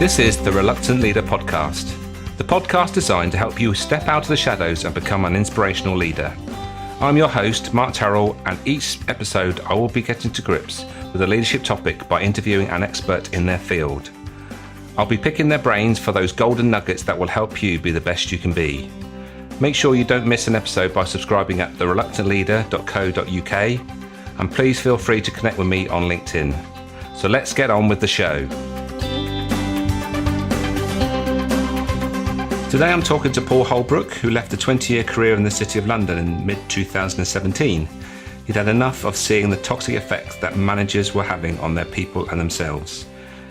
This is the Reluctant Leader podcast, the podcast designed to help you step out of the shadows and become an inspirational leader. I'm your host, Mark Terrell, and each episode I will be getting to grips with a leadership topic by interviewing an expert in their field. I'll be picking their brains for those golden nuggets that will help you be the best you can be. Make sure you don't miss an episode by subscribing at thereluctantleader.co.uk, and please feel free to connect with me on LinkedIn. So let's get on with the show. Today I'm talking to Paul Holbrook, who left a 20-year career in the City of London in mid-2017. He'd had enough of seeing the toxic effects that managers were having on their people and themselves.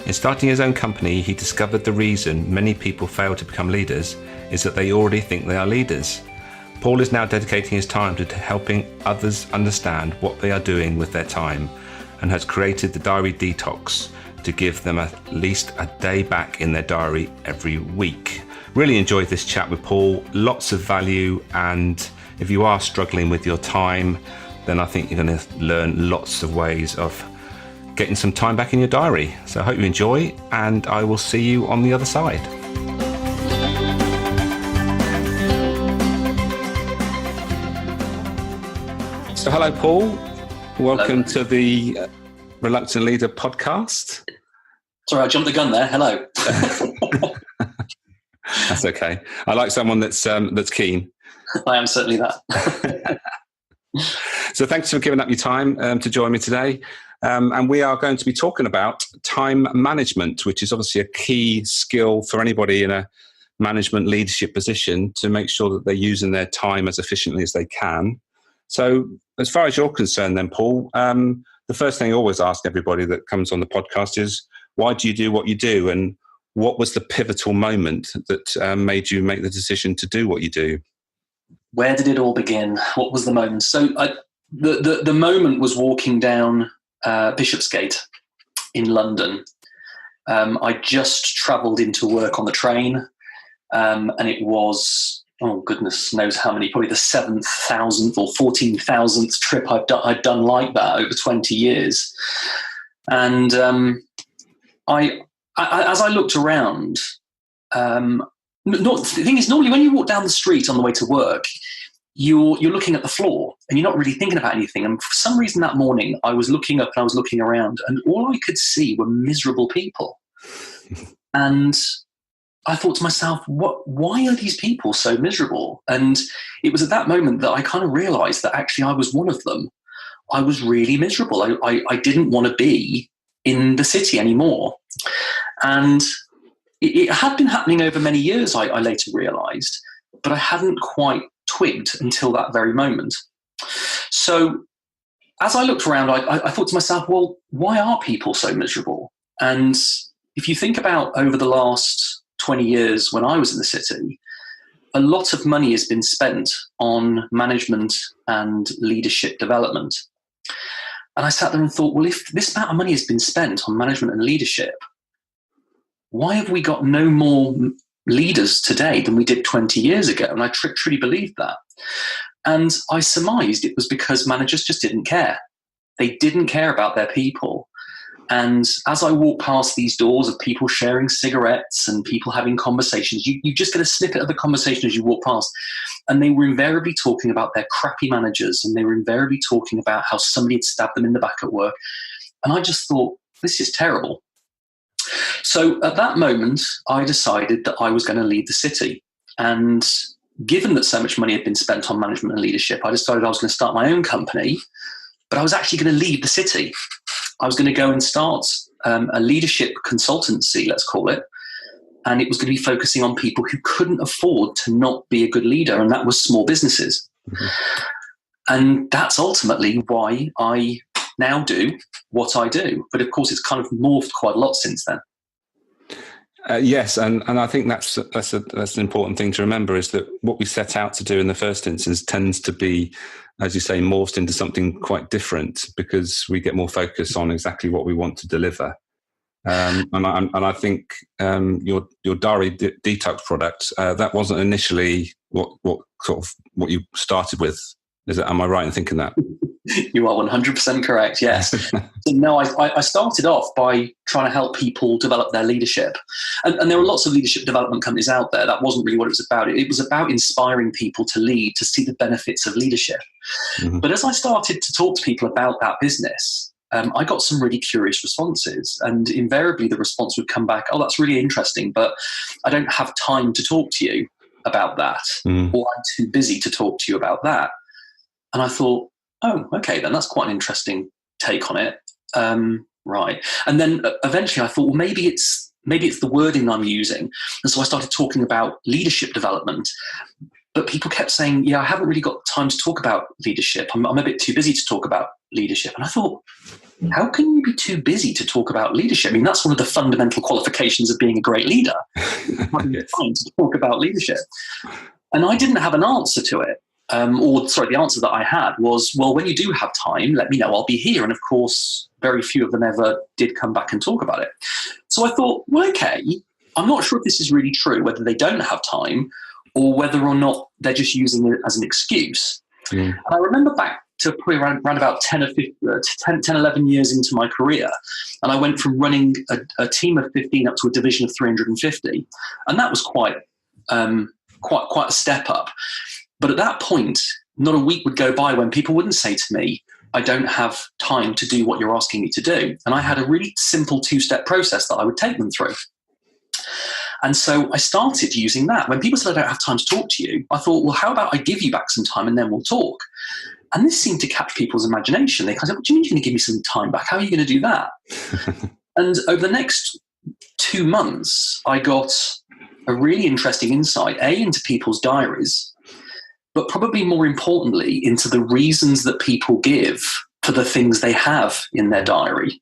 In starting his own company, he discovered the reason many people fail to become leaders is that they already think they are leaders. Paul is now dedicating his time to helping others understand what they are doing with their time, and has created the Diary Detox to give them at least a day back in their diary every week. Really enjoyed this chat with Paul, lots of value, and if you are struggling with your time, then I think you're going to learn lots of ways of getting some time back in your diary. So I hope you enjoy, and I will see you on the other side. So hello, Paul. Welcome to the Reluctant Leader podcast. Sorry, I jumped the gun there. Hello. That's okay. I like someone that's keen. I am certainly that. So thanks for giving up your time to join me today. And we are going to be talking about time management, which is obviously a key skill for anybody in a management leadership position to make sure that they're using their time as efficiently as they can. So as far as you're concerned then, Paul, the first thing I always ask everybody that comes on the podcast is, why do you do what you do? And what was the pivotal moment that made you make the decision to do what you do? Where did it all begin? What was the moment? So the moment was walking down Bishopsgate in London. I just travelled into work on the train, and it was, oh goodness knows how many, probably the 7,000th or 14,000th trip I'd done like that over 20 years. And as I looked around, the thing is, normally when you walk down the street on the way to work, you're looking at the floor and you're not really thinking about anything. And for some reason that morning, I was looking up and I was looking around, and all I could see were miserable people. And I thought to myself, why are these people so miserable? And it was at that moment that I kind of realized that actually I was one of them. I was really miserable. I didn't want to be in the city anymore. And it had been happening over many years, I later realised, but I hadn't quite twigged until that very moment. So as I looked around, I thought to myself, well, why are people so miserable? And if you think about over the last 20 years when I was in the city, a lot of money has been spent on management and leadership development. And I sat there and thought, well, if this amount of money has been spent on management and leadership, why have we got no more leaders today than we did 20 years ago? And I truly believed that. And I surmised it was because managers just didn't care. They didn't care about their people. And as I walked past these doors of people sharing cigarettes and people having conversations, you just get a snippet of the conversation as you walk past. And they were invariably talking about their crappy managers, and they were invariably talking about how somebody had stabbed them in the back at work. And I just thought, this is terrible. So at that moment, I decided that I was going to leave the city. And given that so much money had been spent on management and leadership, I decided I was going to start my own company, but I was actually going to leave the city. I was going to go and start a leadership consultancy, let's call it. And it was going to be focusing on people who couldn't afford to not be a good leader, and that was small businesses. Mm-hmm. And that's ultimately why I now do what I do. But of course, it's kind of morphed quite a lot since then. Yes, and I think that's an important thing to remember, is that what we set out to do in the first instance tends to be, as you say, morphed into something quite different because we get more focus on exactly what we want to deliver. And I think your Diary Detox product, that wasn't initially what you started with. Am I right in thinking that? You are 100% correct, yes. So no, I started off by trying to help people develop their leadership. And there are lots of leadership development companies out there. That wasn't really what it was about. It was about inspiring people to lead, to see the benefits of leadership. Mm-hmm. But as I started to talk to people about that business, I got some really curious responses. And invariably the response would come back, oh, that's really interesting, but I don't have time to talk to you about that. Or I'm too busy to talk to you about that. And I thought, oh, okay, then that's quite an interesting take on it. Right. And then eventually I thought, well, maybe it's the wording I'm using. And so I started talking about leadership development. But people kept saying, yeah, I haven't really got time to talk about leadership. I'm a bit too busy to talk about leadership. And I thought, how can you be too busy to talk about leadership? I mean, that's one of the fundamental qualifications of being a great leader, having time to talk about leadership. And I didn't have an answer to it. The answer that I had was, well, when you do have time, let me know, I'll be here. And of course, very few of them ever did come back and talk about it. So I thought, well, okay, I'm not sure if this is really true, whether they don't have time or whether or not they're just using it as an excuse. And I remember back to probably around about 10, 11 years into my career. And I went from running a team of 15 up to a division of 350. And that was quite a step up. But at that point, not a week would go by when people wouldn't say to me, I don't have time to do what you're asking me to do. And I had a really simple 2-step process that I would take them through. And so I started using that. When people said, I don't have time to talk to you, I thought, well, how about I give you back some time and then we'll talk? And this seemed to catch people's imagination. They kind of said, what do you mean you're going to give me some time back? How are you going to do that? And over the next 2 months, I got a really interesting insight, into people's diaries, but probably more importantly, into the reasons that people give for the things they have in their diary.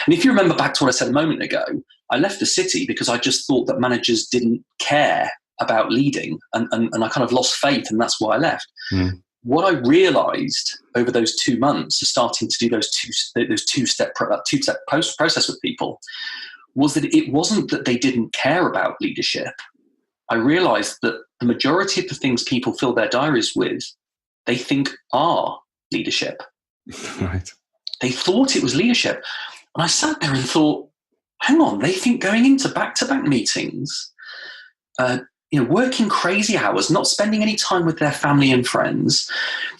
And if you remember back to what I said a moment ago, I left the city because I just thought that managers didn't care about leading, and I kind of lost faith, and that's why I left. What I realized over those 2 months of starting to do those two-step process with people was that it wasn't that they didn't care about leadership. I realized that the majority of the things people fill their diaries with, they think are leadership. Right. They thought it was leadership. And I sat there and thought, hang on, they think going into back-to-back meetings, working crazy hours, not spending any time with their family and friends,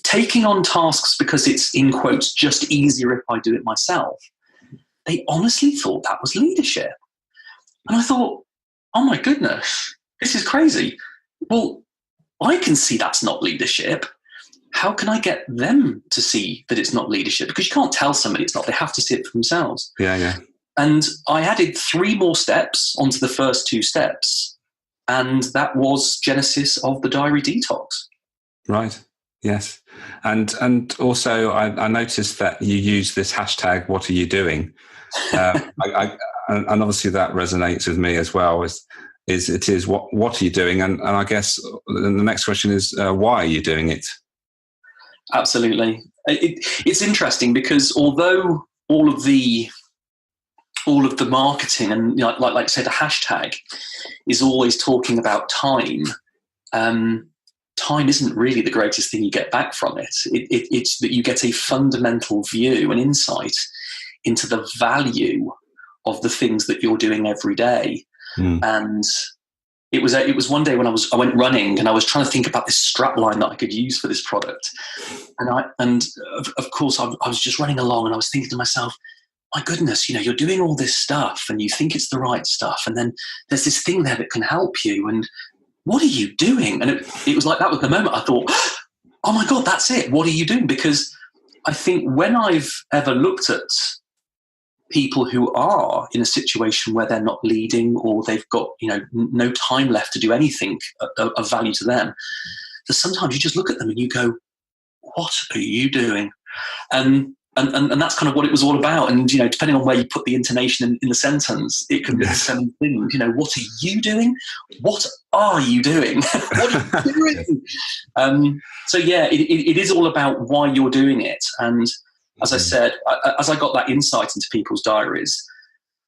taking on tasks because it's, in quotes, just easier if I do it myself. They honestly thought that was leadership. And I thought, oh my goodness, this is crazy. Well, I can see that's not leadership. How can I get them to see that it's not leadership? Because you can't tell somebody it's not. They have to see it for themselves. Yeah. And I added 3 more steps onto the first 2 steps. And that was genesis of the Diary Detox. Right. Yes. And also I noticed that you use this hashtag, what are you doing? And obviously that resonates with me as well. What are you doing? And I guess the next question is, why are you doing it? Absolutely. It's interesting because although all of the marketing and like say the hashtag is always talking about time, time isn't really the greatest thing you get back from it. It's that you get a fundamental view and insight into the value of the things that you're doing every day. And it was one day when I went running and I was trying to think about this strap line that I could use for this product. And of course I was just running along and I was thinking to myself, my goodness, you're doing all this stuff and you think it's the right stuff. And then there's this thing there that can help you. And what are you doing? And it was like that was the moment I thought, oh my God, that's it. What are you doing? Because I think when I've ever looked at people who are in a situation where they're not leading or they've got, no time left to do anything of value to them, that sometimes you just look at them and you go, what are you doing? And that's kind of what it was all about. And, depending on where you put the intonation in the sentence, it can be the same thing. What are you doing? What are you doing? What are you doing? So, yeah, it is all about why you're doing it. And as I said, as I got that insight into people's diaries,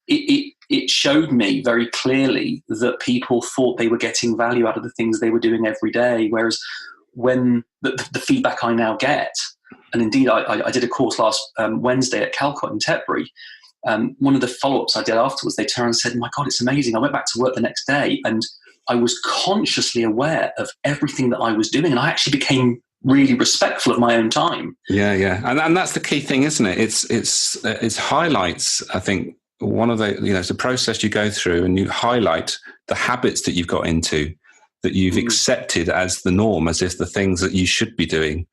it showed me very clearly that people thought they were getting value out of the things they were doing every day. Whereas when the feedback I now get And indeed, I did a course last Wednesday at Calcott in Tetbury. One of the follow-ups I did afterwards, they turned and said, my God, it's amazing. I went back to work the next day and I was consciously aware of everything that I was doing. And I actually became really respectful of my own time. Yeah, yeah. And that's the key thing, isn't it? It's highlights, I think, one of the, it's a process you go through and you highlight the habits that you've got into, that you've accepted as the norm, as if the things that you should be doing.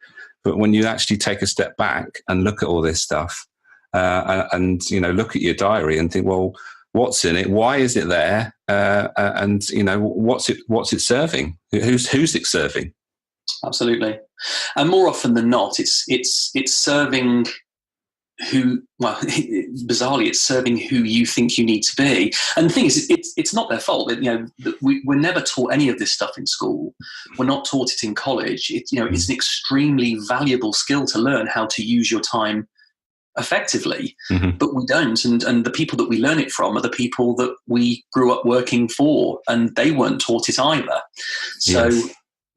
But when you actually take a step back and look at all this stuff, and look at your diary and think, well, what's in it? Why is it there? And what's it serving? Who's it serving? Absolutely. And more often than not, it's serving bizarrely, it's serving who you think you need to be. And the thing is, it's not their fault. We're never taught any of this stuff in school. We're not taught it in college. It's an extremely valuable skill to learn how to use your time effectively, but we don't. And the people that we learn it from are the people that we grew up working for, and they weren't taught it either. So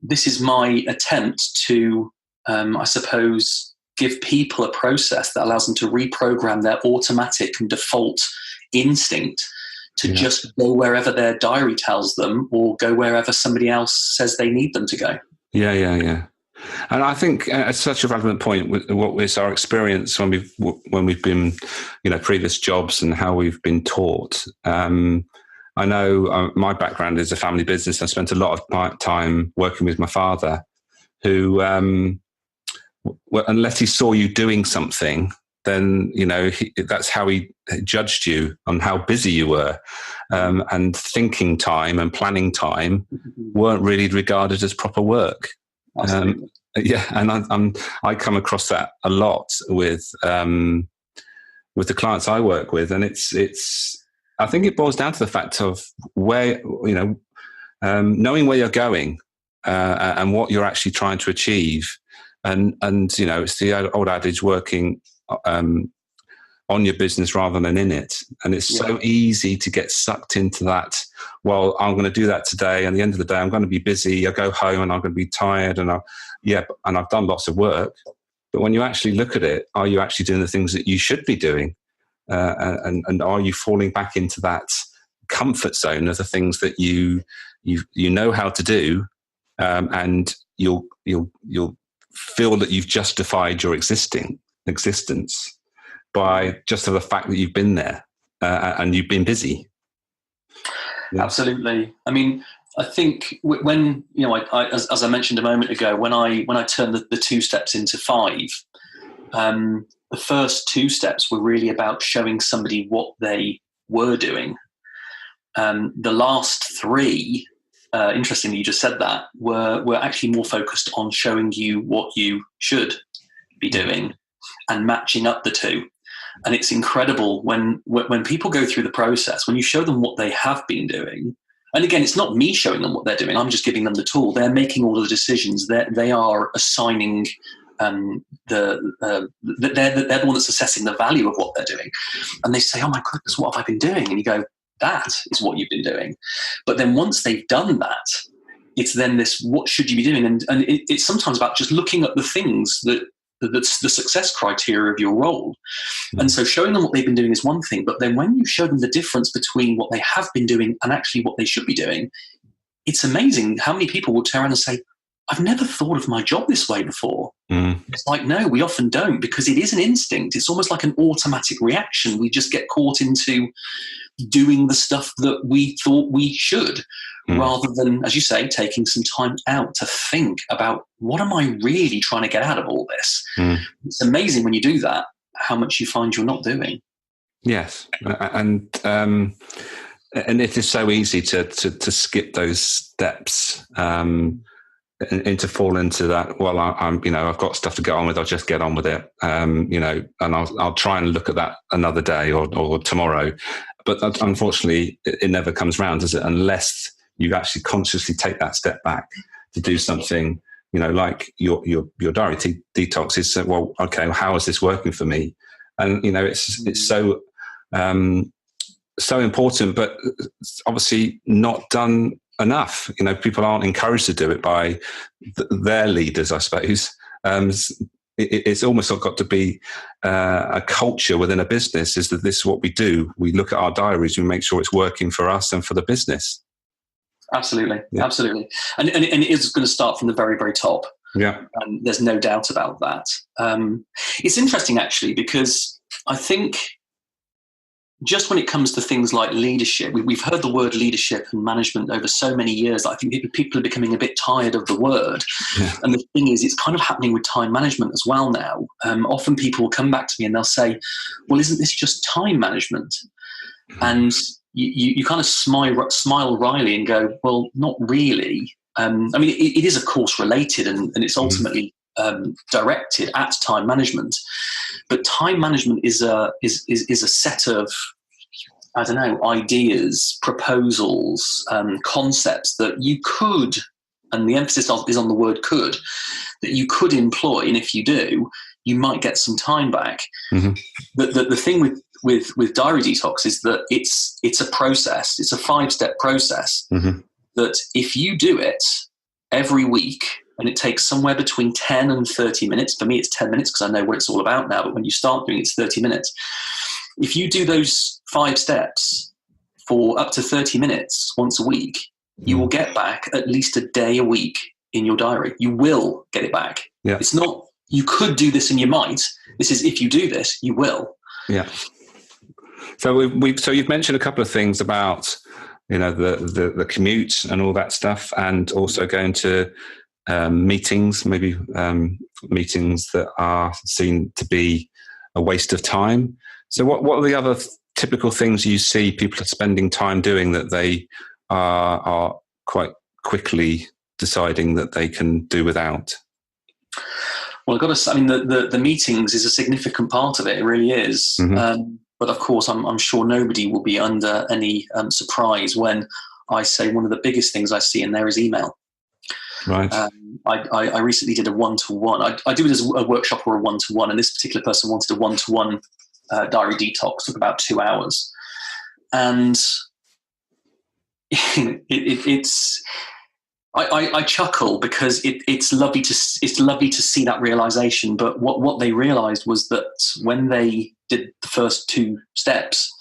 this is my attempt to, I suppose, give people a process that allows them to reprogram their automatic and default instinct to just go wherever their diary tells them, or go wherever somebody else says they need them to go. Yeah. And I think it's such a relevant point with what is our experience when we've been, previous jobs and how we've been taught. I know my background is a family business. I spent a lot of time working with my father, who, unless he saw you doing something, then that's how he judged you on how busy you were, and thinking time and planning time weren't really regarded as proper work. And I come across that a lot with the clients I work with, and it's I think it boils down to the fact of where knowing where you're going and what you're actually trying to achieve. And it's the old adage, working on your business rather than in it. And it's so easy to get sucked into that. Well, I'm going to do that today. And at the end of the day, I'm going to be busy. I go home and I'm going to be tired. And I've done lots of work. But when you actually look at it, are you actually doing the things that you should be doing? And are you falling back into that comfort zone of the things that you know how to do, and you'll feel that you've justified your existence by just the fact that you've been there and you've been busy. Yeah. Absolutely. I mean, I think when as I mentioned a moment ago, when I turned the 2 steps into 5, the first 2 steps were really about showing somebody what they were doing. The last 3, interestingly, you just said that, were actually more focused on showing you what you should be doing and matching up the 2. And it's incredible when people go through the process, when you show them what they have been doing. And again, it's not me showing them what they're doing. I'm just giving them the tool. They're making all of the decisions. They are assigning they're the one that's assessing the value of what they're doing. And they say, oh my goodness, what have I been doing? And you go, that is what you've been doing. But then once they've done that, it's then this, what should you be doing? And it's sometimes about just looking at the things that's the success criteria of your role. And so showing them what they've been doing is one thing, but then when you show them the difference between what they have been doing and actually what they should be doing, it's amazing how many people will turn around and say, I've never thought of my job this way before. It's like, no, we often don't, because it is an instinct. It's almost like an automatic reaction. We just get caught into doing the stuff that we thought we should, rather than, as you say, taking some time out to think about, what am I really trying to get out of all this? It's amazing when you do that, how much you find you're not doing. Yes. And it is so easy to skip those steps, and to fall into that. Well, I've got stuff to get on with. I'll just get on with it. And I'll try and look at that another day or tomorrow. But unfortunately, it never comes round, does it? Unless you actually consciously take that step back to do something, like your diary detox is. Well, okay, how is this working for me? And it's so important, but it's obviously not done enough. People aren't encouraged to do it by their leaders, I suppose. it's almost got to be a culture within a business, is that this is what we do. We look at our diaries, we make sure it's working for us and for the business. Absolutely. And it is going to start from the very, very top. Yeah. There's no doubt about that. It's interesting, actually, because I think just when it comes to things like leadership, we've heard the word leadership and management over so many years. I think people are becoming a bit tired of the word. Yeah. And the thing is, it's kind of happening with time management as well now. Often people will come back to me and they'll say, well, isn't this just time management? And you kind of smile wryly and go, well, not really. I mean, it is, of course, related, and it's ultimately directed at time management. But time management is a set of, I don't know, ideas, proposals, concepts that you could, and the emphasis is on the word could, that you could employ, and if you do, you might get some time back. Mm-hmm. The thing with Diary Detox is that it's a process. It's a 5-step process. Mm-hmm. That if you do it every week, and it takes somewhere between 10 and 30 minutes. For me, it's 10 minutes because I know what it's all about now. But when you start doing it, it's 30 minutes. If you do those 5 steps for up to 30 minutes once a week, you will get back at least a day a week in your diary. You will get it back. Yeah. It's not, you could do this and you might. This is, if you do this, you will. Yeah. So so you've mentioned a couple of things about, the commute and all that stuff, and also going to meetings, maybe meetings that are seen to be a waste of time. So what are the other typical things you see people are spending time doing that they are quite quickly deciding that they can do without? Well, I've got to say, I mean, the meetings is a significant part of it. It really is. Mm-hmm. But of course, I'm sure nobody will be under any surprise when I say one of the biggest things I see in there is email. Right. I recently did a one-to-one. I do it as a workshop or a one-to-one, and this particular person wanted a one-to-one diary detox. Took about 2 hours, and it's. I chuckle because it's lovely to see that realization. But what they realized was that when they did the first 2 steps,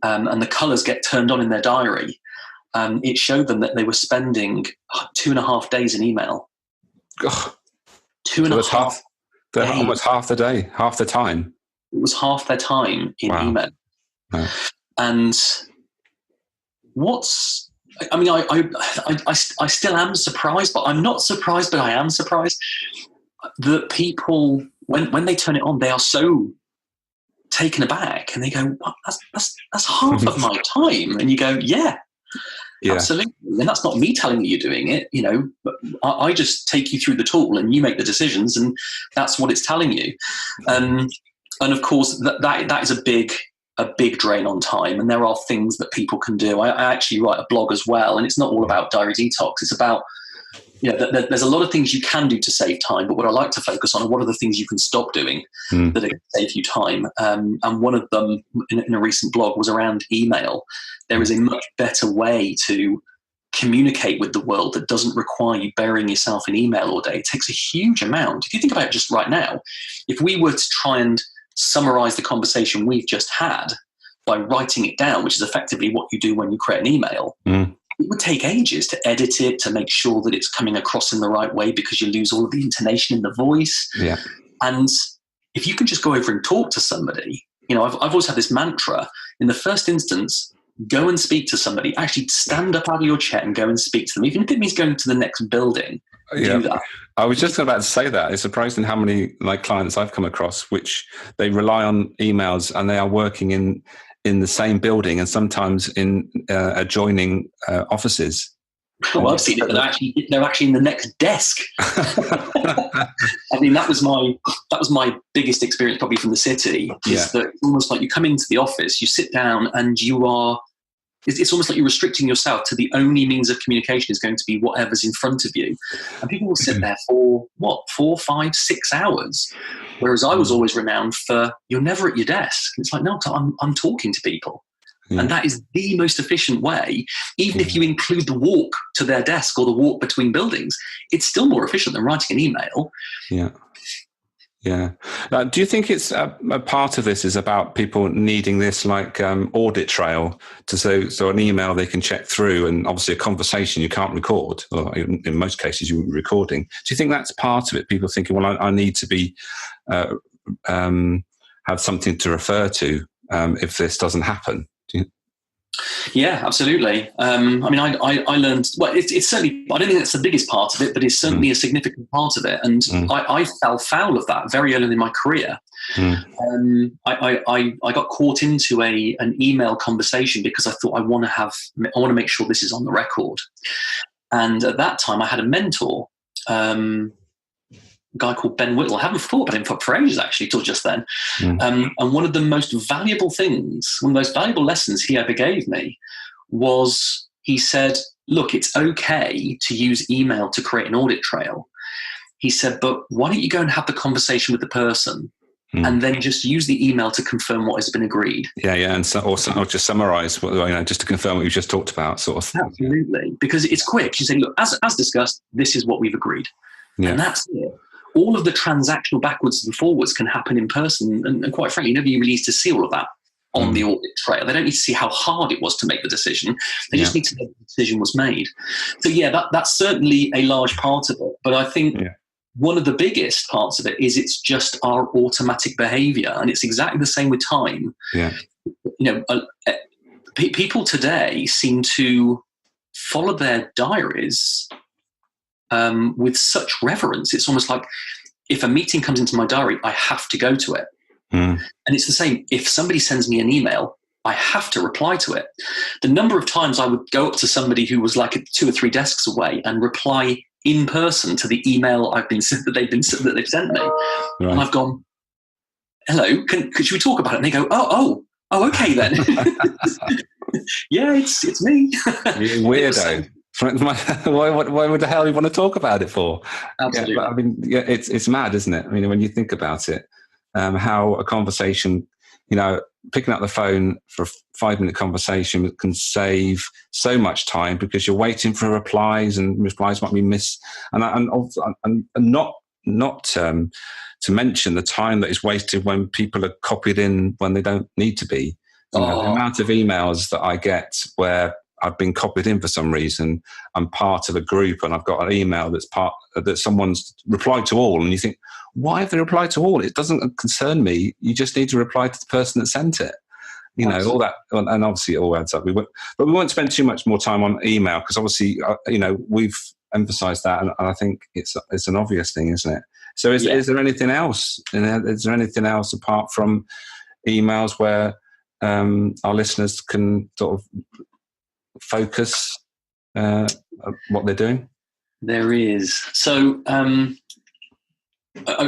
and the colors get turned on in their diary, it showed them that they were spending 2.5 days in email. Oh, 2.5 days. Almost half the day, half the time. It was half their time in email. Wow. And I still am surprised, but I'm not surprised, but I am surprised that people, when they turn it on, they are so taken aback and they go, what? That's half of my time. And you go, yeah. Absolutely. And that's not me telling you you're doing it. I just take you through the tool and you make the decisions, and that's what it's telling you. And of course that is a big drain on time, and there are things that people can do. I actually write a blog as well, and it's not all about Diary Detox. It's about, there's a lot of things you can do to save time, but what I like to focus on are what are the things you can stop doing that are going to save you time. And one of them in a recent blog was around email. There is a much better way to communicate with the world that doesn't require you burying yourself in email all day. It takes a huge amount. If you think about it just right now, if we were to try and summarize the conversation we've just had by writing it down, which is effectively what you do when you create an email, it would take ages to edit it, to make sure that it's coming across in the right way, because you lose all of the intonation in the voice. Yeah. And if you can just go over and talk to somebody, I've always had this mantra: in the first instance, go and speak to somebody. Actually stand up out of your chair and go and speak to them. Even if it means going to the next building, do that. I was just about to say that. It's surprising how many clients I've come across, which they rely on emails, and they are working in the same building and sometimes in adjoining offices. Well, I've seen it. They're actually in the next desk. I mean, that was my biggest experience, probably from the city. Is that it's almost like you come into the office, you sit down, and you are. It's almost like you're restricting yourself to the only means of communication is going to be whatever's in front of you. And people will sit there for 4, 5, 6 hours. Whereas I was always renowned for, you're never at your desk. It's like, no, I'm talking to people. Yeah. And that is the most efficient way. Even if you include the walk to their desk or the walk between buildings, it's still more efficient than writing an email. Yeah. Yeah. Do you think it's a part of this is about people needing this like audit trail so an email they can check through, and obviously a conversation you can't record, or in most cases you're recording. Do you think that's part of it? People thinking, well, I need to be have something to refer to if this doesn't happen. Yeah, absolutely. I mean, I learned, well, it's certainly, I don't think that's the biggest part of it, but it's certainly a significant part of it. And I fell foul of that very early in my career. I got caught into an email conversation because I thought I want to make sure this is on the record. And at that time I had a mentor, a guy called Ben Whittle. I haven't thought about him for ages, actually, till just then. And one of the most valuable lessons he ever gave me was, he said, look, it's okay to use email to create an audit trail. He said, but why don't you go and have the conversation with the person and then just use the email to confirm what has been agreed. Yeah, and or just summarise, just to confirm what we've just talked about, sort of thing. Absolutely, because it's quick. You say, look, as discussed, this is what we've agreed. And that's it. All of the transactional backwards and forwards can happen in person, and quite frankly, nobody really needs to see all of that on the audit trail. They don't need to see how hard it was to make the decision. They just need to know the decision was made. So that's certainly a large part of it. But I think one of the biggest parts of it is it's just our automatic behaviour, and it's exactly the same with time. People today seem to follow their diaries with such reverence. It's almost like, if a meeting comes into my diary, I have to go to it. And it's the same. If somebody sends me an email, I have to reply to it. The number of times I would go up to somebody who was like 2 or 3 desks away and reply in person to the email that they've sent me, and I've gone, "Hello, should we talk about it?" And they go, "Oh, okay then." Yeah, it's me. You weirdo. Why would the hell you want to talk about it for? Absolutely. I mean, it's mad, isn't it? I mean, when you think about it, how a conversation, picking up the phone for a 5-minute conversation can save so much time, because you're waiting for replies, and replies might be missed, and not to mention the time that is wasted when people are copied in when they don't need to be. The amount of emails that I get where I've been copied in for some reason. I'm part of a group and I've got an email that someone's replied to all, and you think, why have they replied to all? It doesn't concern me. You just need to reply to the person that sent it. All that, and obviously it all adds up. But we won't spend too much more time on email, because obviously, we've emphasised that, and I think it's an obvious thing, isn't it? So is there anything else? Is there anything else apart from emails where our listeners can sort of focus what they're doing? There is. So I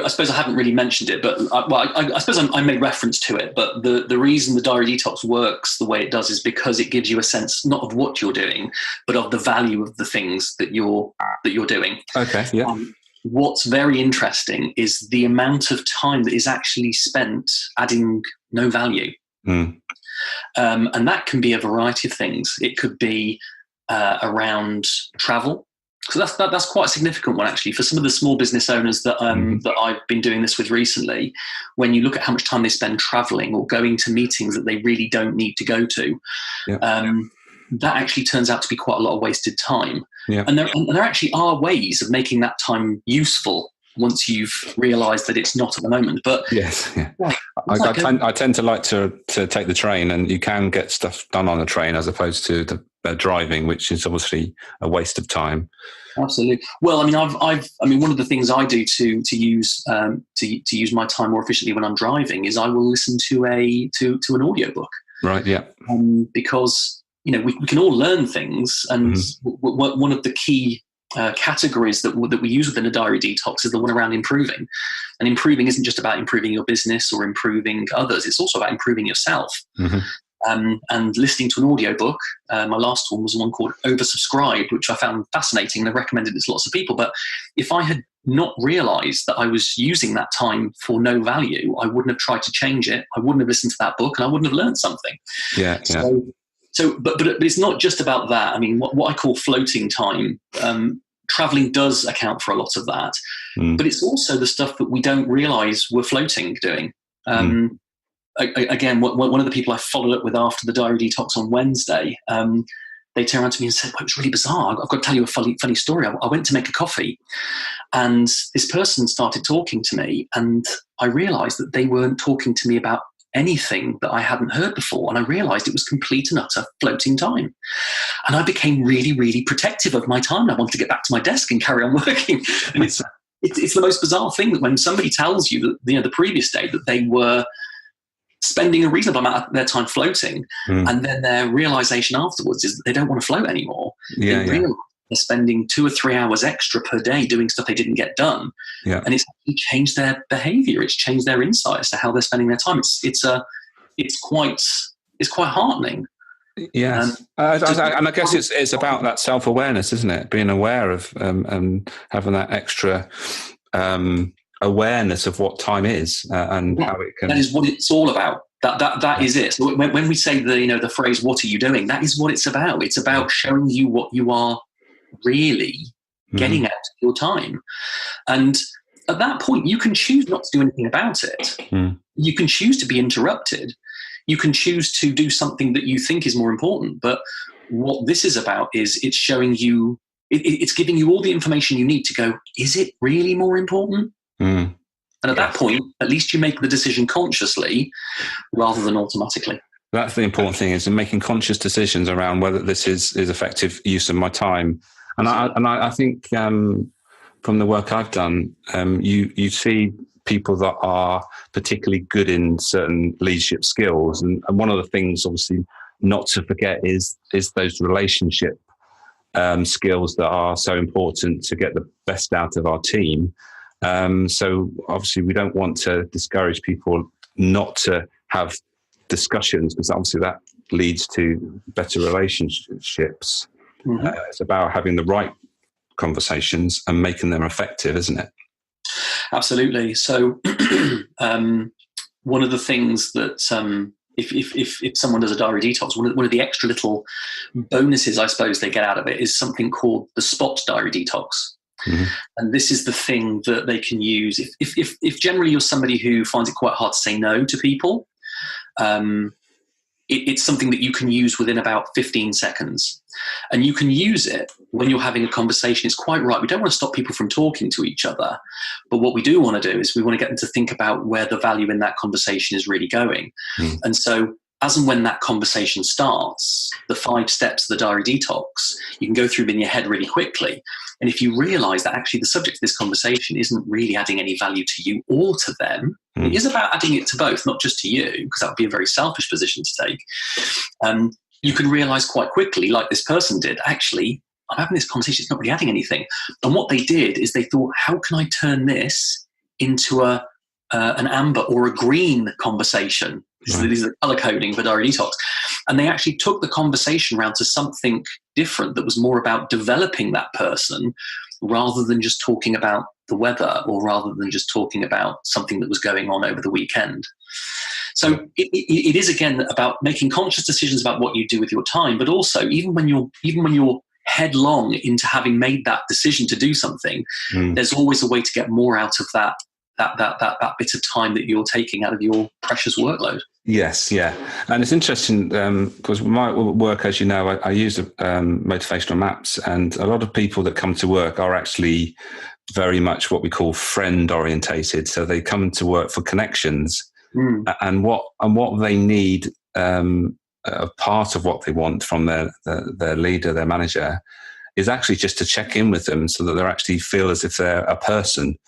suppose I haven't really mentioned it, but I suppose I made reference to it. But the reason the Diary Detox works the way it does is because it gives you a sense not of what you're doing, but of the value of the things that you're doing. Okay. Yeah. What's very interesting is the amount of time that is actually spent adding no value. And that can be a variety of things. It could be around travel. So that's quite a significant one, actually, for some of the small business owners that I've been doing this with recently. When you look at how much time they spend traveling or going to meetings that they really don't need to go to, that actually turns out to be quite a lot of wasted time. And there actually are ways of making that time useful once you've realised that it's not at the moment. But I tend to like to take the train, and you can get stuff done on a train as opposed to the driving, which is obviously a waste of time. Absolutely. Well, I mean, one of the things I do to use my time more efficiently when I'm driving is I will listen to an audiobook. Right. Yeah. Because we can all learn things, and one of the key categories that we use within a Diary Detox is the one around improving. And improving isn't just about improving your business or improving others. It's also about improving yourself. And listening to an audiobook, my last one was one called Oversubscribed, which I found fascinating, and I recommended it to lots of people. But if I had not realised that I was using that time for no value, I wouldn't have tried to change it. I wouldn't have listened to that book, and I wouldn't have learned something. So, but it's not just about that. I mean, what I call floating time. traveling does account for a lot of that, but it's also the stuff that we don't realize we're floating doing. Again, one of the people I followed up with after the Diary Detox on Wednesday, they turned around to me and said, well, it was really bizarre. I've got to tell you a funny story. I went to make a coffee and this person started talking to me, and I realized that they weren't talking to me about anything that I hadn't heard before. And I realized it was complete and utter floating time. And I became really, really protective of my time. I wanted to get back to my desk and carry on working. And it's the most bizarre thing that when somebody tells you that, the previous day that they were spending a reasonable amount of their time floating, and then their realization afterwards is that they don't want to float anymore. They realize they're spending 2 or 3 hours extra per day doing stuff they didn't get done. And it's changed their behavior. It's changed their insight as to how they're spending their time. It's quite heartening. Yes. And I guess it's about that self-awareness, isn't it? Being aware of and having that extra awareness of what time is and how it can. That is what it's all about. That is it. So when we say the phrase "what are you doing," that is what it's about. It's about showing you what you are really getting out of your time. And at that point, you can choose not to do anything about it. You can choose to be interrupted. You can choose to do something that you think is more important. But what this is about is it's showing you, it's giving you all the information you need to go, is it really more important? And at that point, at least you make the decision consciously rather than automatically. That's the important thing, is in making conscious decisions around whether this is effective use of my time. And I think from the work I've done, you see people that are particularly good in certain leadership skills. And one of the things, obviously, not to forget is those relationship skills that are so important to get the best out of our team. So obviously we don't want to discourage people not to have discussions, because obviously that leads to better relationships. It's about having the right conversations and making them effective, isn't it? Absolutely. So one of the things that if someone does a diary detox, one of the extra little bonuses, I suppose, they get out of it is something called the spot diary detox. And this is the thing that they can use if generally you're somebody who finds it quite hard to say no to people. It's something that you can use within about 15 seconds. And you can use it when you're having a conversation. It's quite right. We don't want to stop people from talking to each other. But what we do want to do is we want to get them to think about where the value in that conversation is really going. And so as and when that conversation starts, the 5 steps of the diary detox, you can go through them in your head really quickly. And if you realize that actually the subject of this conversation isn't really adding any value to you or to them, it is about adding it to both, not just to you, because that would be a very selfish position to take. You can realize quite quickly, like this person did, actually, I'm having this conversation, it's not really adding anything. And what they did is they thought, how can I turn this into an amber or a green conversation? These are color coding for diary detox. And they actually took the conversation around to something different that was more about developing that person rather than just talking about the weather or rather than just talking about something that was going on over the weekend. So it is, again, about making conscious decisions about what you do with your time, but also even when you're headlong into having made that decision to do something, there's always a way to get more out of that bit of time that you're taking out of your precious workload. Yes, yeah. And it's interesting because my work, as you know, I use motivational maps, and a lot of people that come to work are actually very much what we call friend orientated. So they come to work for connections, and what they need, a part of what they want from their leader, their manager, is actually just to check in with them so that they actually feel as if they're a person.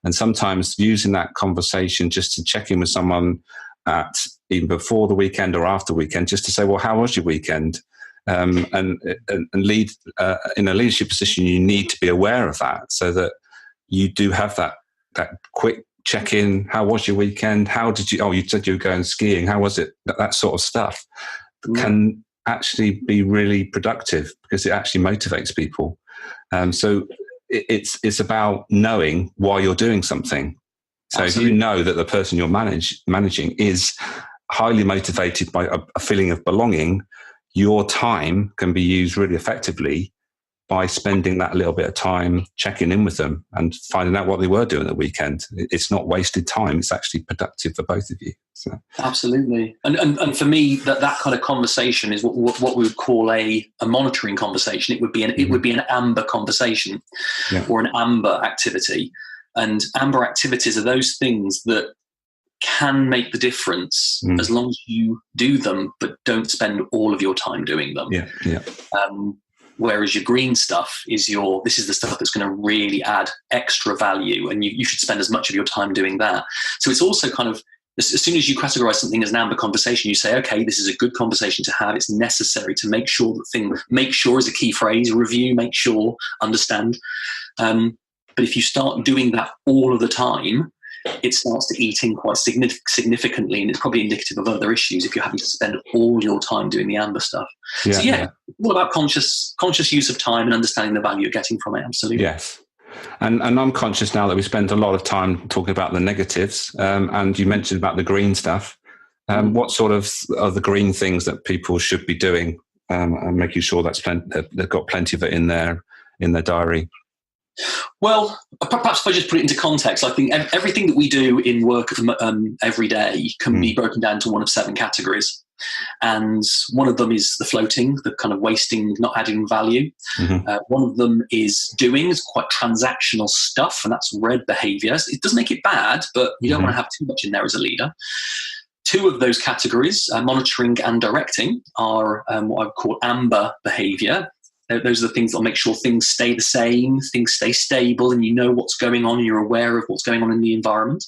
And sometimes using that conversation just to check in with someone at even before the weekend or after weekend, just to say, well, how was your weekend? And lead in a leadership position, you need to be aware of that so that you do have that quick check-in. How was your weekend? How did you? Oh, you said you were going skiing. How was it? That sort of stuff can actually be really productive because it actually motivates people. So it's about knowing why you're doing something. So Absolutely. If you know that the person you're managing is highly motivated by a feeling of belonging, your time can be used really effectively by spending that little bit of time checking in with them and finding out what they were doing at the weekend. It's not wasted time. It's actually productive for both of you. So. Absolutely. And for me, that kind of conversation is what we would call a monitoring conversation. It would be an amber conversation, or an amber activity. And amber activities are those things that can make the difference as long as you do them, but don't spend all of your time doing them. Whereas your green stuff is this is the stuff that's going to really add extra value, and you should spend as much of your time doing that. So it's also kind of, as soon as you categorize something as an amber conversation, you say, okay, this is a good conversation to have. It's necessary to make sure make sure is a key phrase, review, make sure, understand. But if you start doing that all of the time, it starts to eat in quite significantly, and it's probably indicative of other issues if you're having to spend all your time doing the amber stuff. It's all about conscious use of time and understanding the value you're getting from it. Absolutely. Yes. And I'm conscious now that we spend a lot of time talking about the negatives, and you mentioned about the green stuff. What sort of are the green things that people should be doing, and making sure they've got plenty of it in their diary? Well, perhaps if I just put it into context, I think everything that we do in work every day can be broken down to one of 7 categories. And one of them is the floating, the kind of wasting, not adding value. One of them is doing, it's quite transactional stuff, and that's red behaviors. It does make it bad, but you don't want to have too much in there as a leader. 2 of those categories, monitoring and directing, are what I would call amber behavior. Those are the things that will make sure things stay the same, things stay stable, and you know what's going on, and you're aware of what's going on in the environment.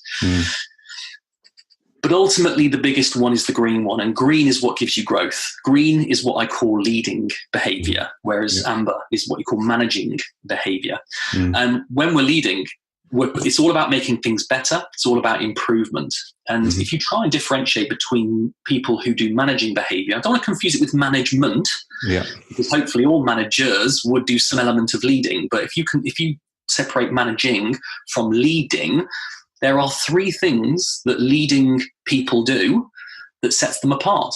But ultimately, the biggest one is the green one, and green is what gives you growth. Green is what I call leading behavior, whereas amber is what you call managing behavior. And when we're leading, it's all about making things better. It's all about improvement. And if you try and differentiate between people who do managing behavior, I don't want to confuse it with management, because hopefully all managers would do some element of leading. But if you separate managing from leading, there are 3 things that leading people do that sets them apart.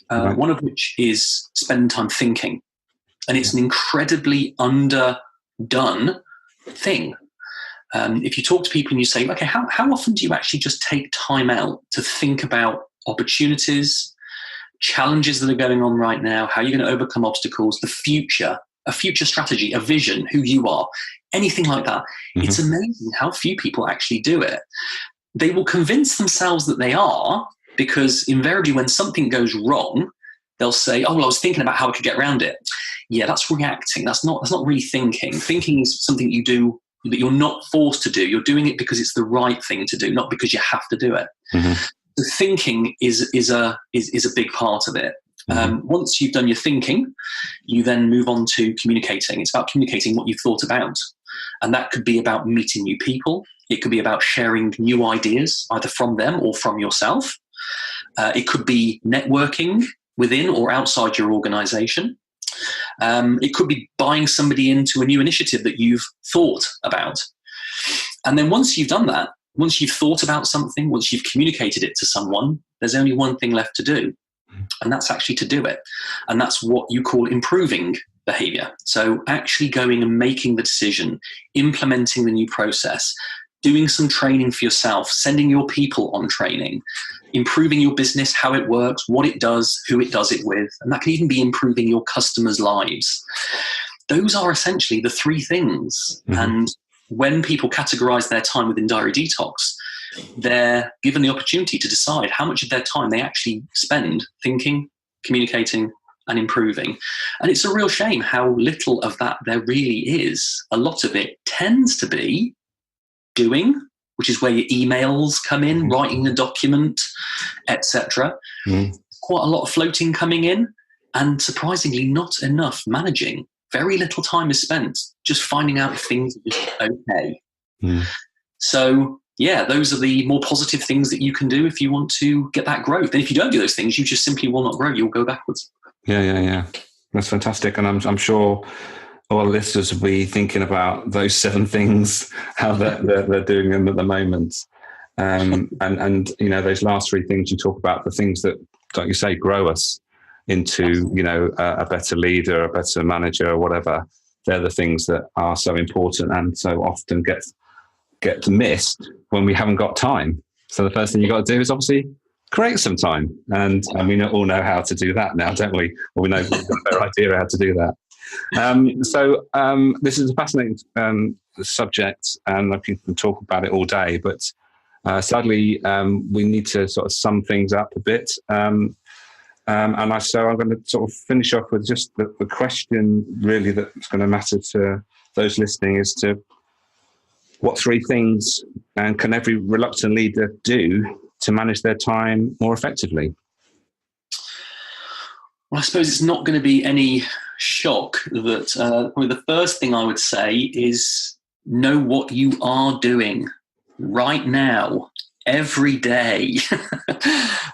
One of which is spend time thinking. And it's an incredibly underdone thing. If you talk to people and you say, okay, how often do you actually just take time out to think about opportunities, challenges that are going on right now, how you're going to overcome obstacles, the future, a future strategy, a vision, who you are, anything like that? It's amazing how few people actually do it. They will convince themselves that they are, because invariably when something goes wrong, they'll say, oh, well, I was thinking about how I could get around it. Yeah, that's reacting. That's not really thinking. Thinking is something you do that you're not forced to do. You're doing it because it's the right thing to do, not because you have to do it. So thinking is a big part of it. Once you've done your thinking, you then move on to communicating. It's about communicating what you've thought about. And that could be about meeting new people. It could be about sharing new ideas, either from them or from yourself. It could be networking within or outside your organization. It could be buying somebody into a new initiative that you've thought about. And then once you've done that, once you've thought about something, once you've communicated it to someone, there's only one thing left to do. And that's actually to do it. And that's what you call improving behavior. So actually going and making the decision, implementing the new process, doing some training for yourself, sending your people on training, improving your business, how it works, what it does, who it does it with. And that can even be improving your customers' lives. Those are essentially the 3 things. And when people categorize their time within Diary Detox, they're given the opportunity to decide how much of their time they actually spend thinking, communicating, and improving. And it's a real shame how little of that there really is. A lot of it tends to be doing, which is where your emails come in, writing the document, etc. Quite a lot of floating coming in, and surprisingly not enough managing. Very little time is spent just finding out if things are just okay. So yeah, those are the more positive things that you can do if you want to get that growth. And if you don't do those things, you just simply will not grow. You'll go backwards. Yeah. That's fantastic. And I'm sure all listeners will be thinking about those 7 things, how they're doing them at the moment. And you know, those last 3 things you talk about, the things that, like you say, grow us into, you know, a better leader, a better manager, or whatever. they're the things that are so important and so often get missed when we haven't got time. So the first thing you've got to do is obviously create some time. And we all know how to do that now, don't we? Or we know a better idea how to do that. So this is a fascinating subject, and I can talk about it all day, but sadly, we need to sort of sum things up a bit. So I'm going to sort of finish off with just the question really that's going to matter to those listening is to what 3 things can every reluctant leader do to manage their time more effectively? Well, I suppose it's not going to be any shock that the first thing I would say is know what you are doing right now, every day.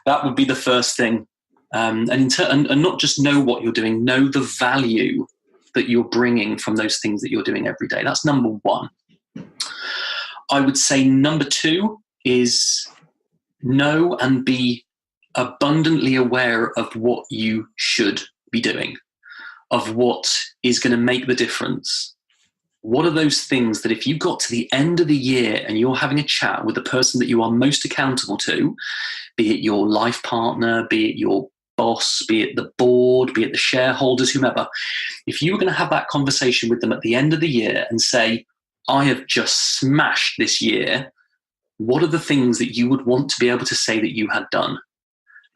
That would be the first thing. And not just know what you're doing, know the value that you're bringing from those things that you're doing every day. That's number 1. I would say number 2 is know and be abundantly aware of what you should be doing, of what is going to make the difference. What are those things that if you got to the end of the year and you're having a chat with the person that you are most accountable to, be it your life partner, be it your boss, be it the board, be it the shareholders, whomever, if you were going to have that conversation with them at the end of the year and say, I have just smashed this year, what are the things that you would want to be able to say that you had done?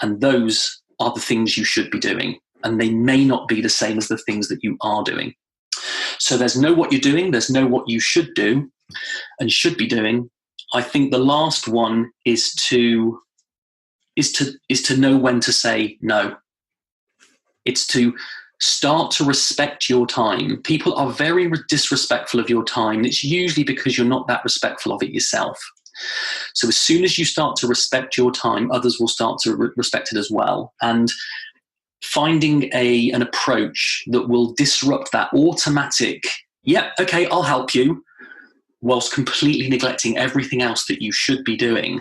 And those are the things you should be doing. And they may not be the same as the things that you are doing. So there's know what you're doing, there's know what you should do and should be doing. I think the last one is to know when to say no. It's to start to respect your time. People are very disrespectful of your time. It's usually because you're not that respectful of it yourself. So as soon as you start to respect your time, others will start to respect it as well. And finding an approach that will disrupt that automatic, okay, I'll help you, whilst completely neglecting everything else that you should be doing,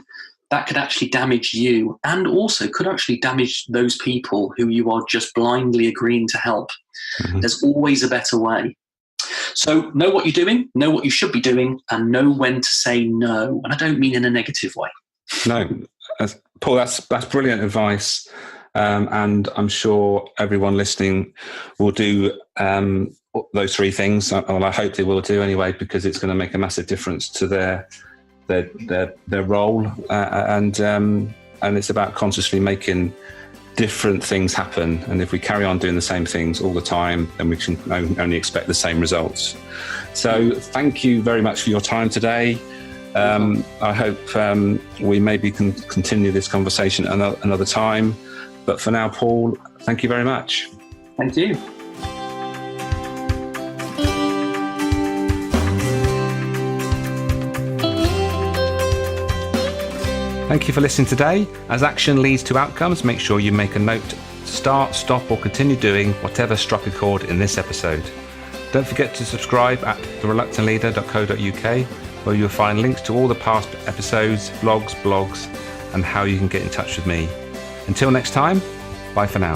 that could actually damage you and also could actually damage those people who you are just blindly agreeing to help. Mm-hmm. There's always a better way. So know what you're doing, know what you should be doing, and know when to say no. And I don't mean in a negative way. No, Paul, that's brilliant advice. And I'm sure everyone listening will do those 3 things. Well, I hope they will do anyway, because it's going to make a massive difference to their role. And it's about consciously making different things happen. And if we carry on doing the same things all the time, then we can only expect the same results. So thank you very much for your time today. I hope we maybe can continue this conversation another time. But for now, Paul, thank you very much. Thank you. Thank you for listening today. As action leads to outcomes, make sure you make a note to start, stop, or continue doing whatever struck a chord in this episode. Don't forget to subscribe at thereluctantleader.co.uk, where you'll find links to all the past episodes, vlogs, blogs, and how you can get in touch with me. Until next time, bye for now.